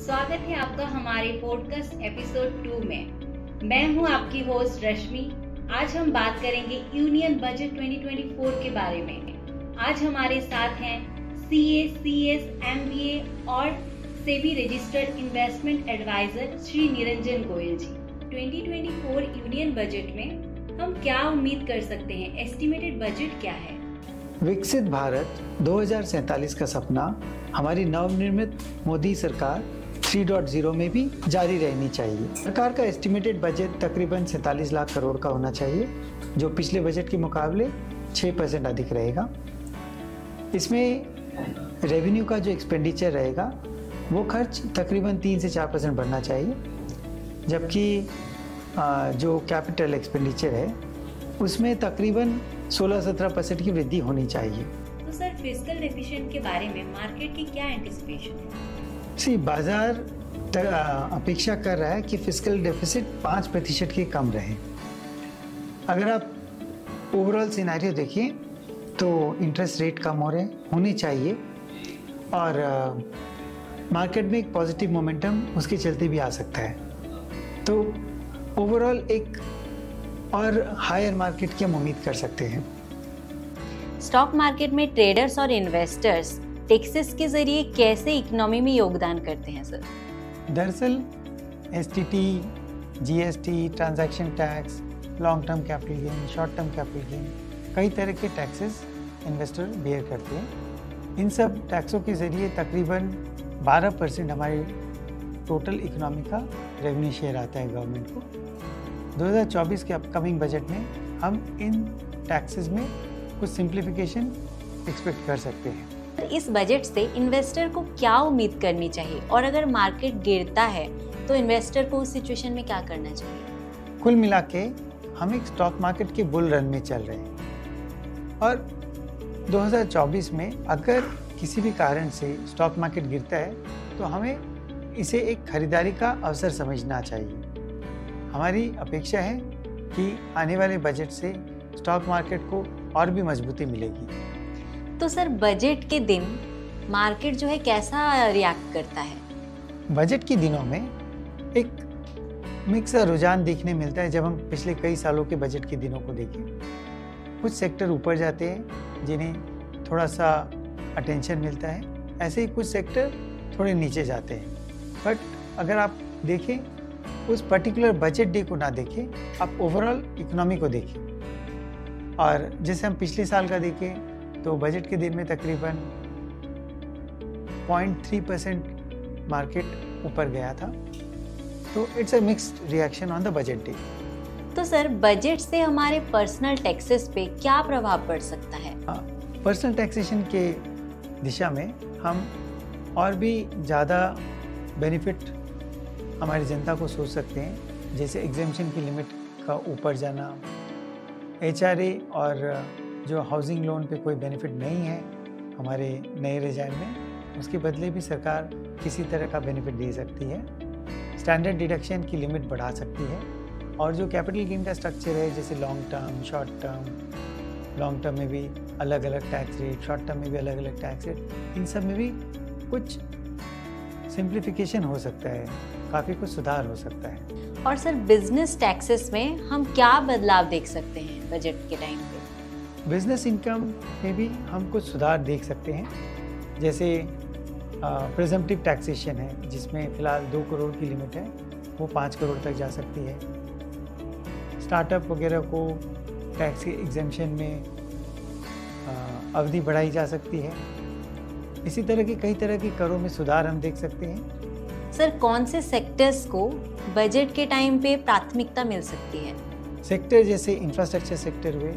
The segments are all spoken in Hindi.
स्वागत है आपका हमारे पॉडकास्ट एपिसोड 2 में। मैं हूं आपकी होस्ट रश्मि। आज हम बात करेंगे यूनियन बजट 2024 के बारे में। आज हमारे साथ हैं CA, CS, MBA और SEBI registered investment adviser Shri Niranjan Goyal ji. 2024 union budget में हम क्या उम्मीद कर सकते हैं? एस्टिमेटेड बजट क्या है? विकसित भारत 2047 का सपना हमारी नवनिर्मित मोदी सरकार 3.0 में भी जारी रहनी चाहिए। सरकार का एस्टिमेटेड बजट तकरीबन 47 लाख करोड़ का होना चाहिए, जो पिछले बजट के मुकाबले 6% अधिक रहेगा। इसमें रेवेन्यू का जो एक्सपेंडिचर रहेगा वो खर्च तकरीबन 3 से 4% बढ़ना चाहिए, जबकि जो कैपिटल एक्सपेंडिचर है उसमें तकरीबन 16-17% की वृद्धि होनी चाहिए। तो सर, फिस्कल डेफिसिट के बारे में मार्केट की क्या एंटिसिपेशन है? बाजार अपेक्षा कर रहा है कि फिस्कल डेफिसिट 5% के कम रहे। अगर आप ओवरऑल सिनेरियो देखिए तो इंटरेस्ट रेट कम होने चाहिए और मार्केट में एक पॉजिटिव मोमेंटम उसके चलते भी आ सकता है। तो ओवरऑल एक और हायर मार्केट की हम उम्मीद कर सकते हैं। स्टॉक मार्केट में ट्रेडर्स और इन्वेस्टर्स टैक्सेस के जरिए कैसे इकोनॉमी में योगदान करते हैं सर? दरअसल STT, GST, transaction tax, long term capital gain, short term capital gain, कई तरह के टैक्सेस इन्वेस्टर बेयर करते हैं। इन सब टैक्सों के जरिए तकरीबन 12% हमारी टोटल इकोनॉमी का रेवेन्यू शेयर आता है गवर्नमेंट को। 2024 के अपकमिंग बजट में हम इन टैक्सेस में कुछ सिंप्लीफिकेशन एक्सपेक्ट कर सकते हैं। इस बजट से इन्वेस्टर को क्या उम्मीद करनी चाहिए, और अगर मार्केट गिरता है तो इन्वेस्टर को उस सिचुएशन में क्या करना चाहिए? कुल मिला के हम एक स्टॉक मार्केट के बुल रन में चल रहे हैं और 2024 में अगर किसी भी कारण से स्टॉक मार्केट गिरता है तो हमें इसे एक खरीदारी का अवसर समझना चाहिए। हमारी अपेक्षा है कि आने वाले बजट से स्टॉक मार्केट को और भी मजबूती मिलेगी। तो सर, बजट के दिन मार्केट जो है कैसा रिएक्ट करता है? बजट के दिनों में एक मिक्स रुझान देखने मिलता है। जब हम पिछले कई सालों के बजट के दिनों को देखें, कुछ सेक्टर ऊपर जाते हैं जिन्हें थोड़ा सा अटेंशन मिलता है, ऐसे ही कुछ सेक्टर थोड़े नीचे जाते हैं। बट अगर आप देखें, उस पर्टिकुलर बजट डे को ना देखें, आप ओवरऑल इकोनॉमी को देखें। और जैसे हम पिछले साल का देखें तो बजट के दिन में तकरीबन 0.3% मार्केट ऊपर गया था। तो it's a mixed reaction on the budget day. तो सर, बजट से हमारे पर्सनल टैक्सेस पे क्या प्रभाव पड़ सकता है? पर्सनल टैक्सेशन के दिशा में हम और भी ज़्यादा बेनिफिट हमारी जनता को सोच सकते हैं, जैसे एग्जेम्पशन की लिमिट का ऊपर जाना, HRA और जो हाउसिंग लोन पे कोई बेनिफिट नहीं है हमारे नए रिजाइम में, उसके बदले भी सरकार किसी तरह का बेनिफिट दे सकती है। स्टैंडर्ड डिडक्शन की लिमिट बढ़ा सकती है और जो कैपिटल गेन का स्ट्रक्चर है, जैसे long term, short term, long term में भी अलग अलग टैक्स रेट, शॉर्ट टर्म में भी अलग अलग टैक्स रेट, इन सब में भी कुछ सिंप्लीफिकेशन हो सकता है, काफ़ी कुछ सुधार हो सकता है। और सर, बिजनेस टैक्सेस में हम क्या बदलाव देख सकते हैं बजट के टाइम पे? बिजनेस इनकम में भी हम कुछ सुधार देख सकते हैं, जैसे प्रिजम्पटिव टैक्सेशन है, जिसमें फ़िलहाल 2 करोड़ की लिमिट है, वो 5 करोड़ तक जा सकती है। स्टार्टअप वगैरह को टैक्स के एग्जेम्पशन में अवधि बढ़ाई जा सकती है। इसी तरह के कई तरह के करों में सुधार हम देख सकते हैं। सर, कौन से सेक्टर्स को बजट के टाइम पे प्राथमिकता मिल सकती है? सेक्टर जैसे इंफ्रास्ट्रक्चर सेक्टर हुए,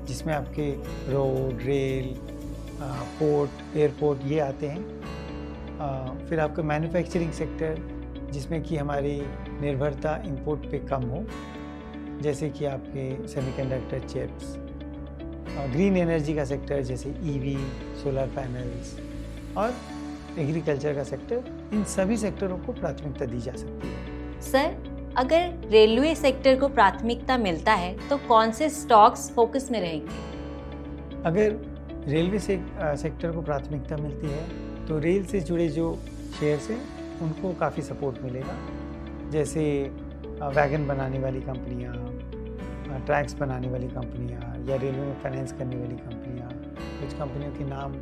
जिसमें आपके रोड, रेल, पोर्ट, एयरपोर्ट ये आते हैं। फिर आपका मैन्युफैक्चरिंग सेक्टर, जिसमें कि हमारी निर्भरता इंपोर्ट पे कम हो, जैसे कि आपके सेमीकंडक्टर चिप्स। ग्रीन एनर्जी का सेक्टर जैसे EV, सोलर पैनल्स और एग्रीकल्चर का सेक्टर, इन सभी सेक्टरों को प्राथमिकता दी जा सकती है। सर, अगर रेलवे सेक्टर को प्राथमिकता मिलता है तो कौन से स्टॉक्स फोकस में रहेंगे? अगर रेलवे सेक्टर को प्राथमिकता मिलती है तो रेल से जुड़े जो शेयर्स हैं उनको काफ़ी सपोर्ट मिलेगा। जैसे वैगन बनाने वाली कंपनियाँ, ट्रैक्स बनाने वाली कंपनियाँ या रेलवे में फाइनेंस करने वाली कंपनियाँ। कुछ कंपनियों के नाम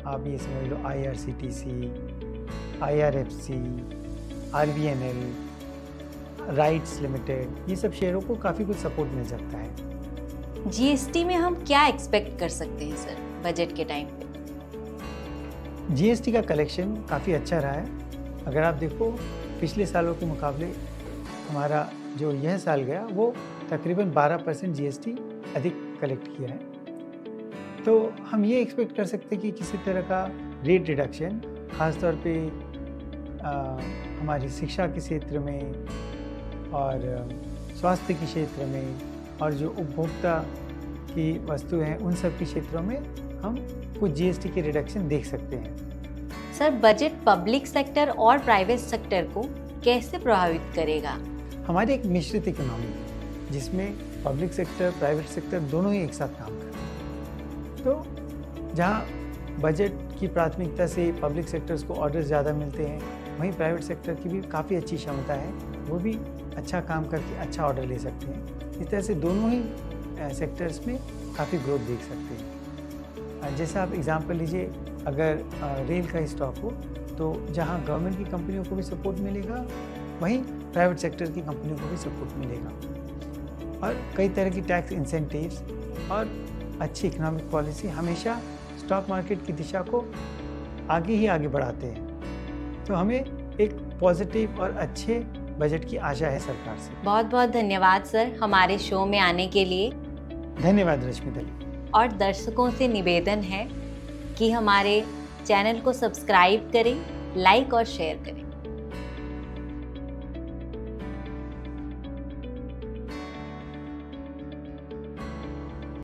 आप ये समझ लो, IRCTC, IRFC, RVNL, rights limited, ये सब शेयरों को काफ़ी कुछ सपोर्ट मिल सकता है। जीएसटी में हम क्या एक्सपेक्ट कर सकते हैं सर बजट के टाइम पे? जीएसटी का कलेक्शन काफ़ी अच्छा रहा है। अगर आप देखो पिछले सालों के मुकाबले हमारा जो यह साल गया वो तकरीबन 12% जीएसटी अधिक कलेक्ट किया है। तो हम ये एक्सपेक्ट कर सकते हैं कि किसी तरह का रेट रिडक्शन, ख़ासतौर पे हमारी शिक्षा के क्षेत्र में और स्वास्थ्य के क्षेत्र में और जो उपभोक्ता की वस्तु हैं उन सब के क्षेत्रों में हम कुछ जीएसटी के रिडक्शन देख सकते हैं। सर, बजट पब्लिक सेक्टर और प्राइवेट सेक्टर को कैसे प्रभावित करेगा? हमारी एक मिश्रित इकोनॉमी है जिसमें पब्लिक सेक्टर, प्राइवेट सेक्टर दोनों ही एक साथ काम कर रहे हैं। तो जहाँ बजट की प्राथमिकता से पब्लिक सेक्टर्स को ऑर्डर ज़्यादा मिलते हैं, वहीं प्राइवेट सेक्टर की भी काफ़ी अच्छी क्षमता है, वो भी अच्छा काम करके अच्छा ऑर्डर ले सकते हैं। इस तरह से दोनों ही सेक्टर्स में काफ़ी ग्रोथ देख सकते हैं। जैसे आप एग्जांपल लीजिए, अगर रेल का स्टॉक हो तो जहां गवर्नमेंट की कंपनियों को भी सपोर्ट मिलेगा, वहीं प्राइवेट सेक्टर की कंपनियों को भी सपोर्ट मिलेगा। और कई तरह की टैक्स इंसेंटिव्स और अच्छी इकोनॉमिक पॉलिसी हमेशा स्टॉक मार्केट की दिशा को आगे ही आगे बढ़ाते हैं। तो हमें एक पॉजिटिव और अच्छे बजट की आशा है सरकार से। बहुत बहुत धन्यवाद सर हमारे शो में आने के लिए। धन्यवाद रश्मि दली। और दर्शकों से निवेदन है कि हमारे चैनल को सब्सक्राइब करें, लाइक और शेयर करें।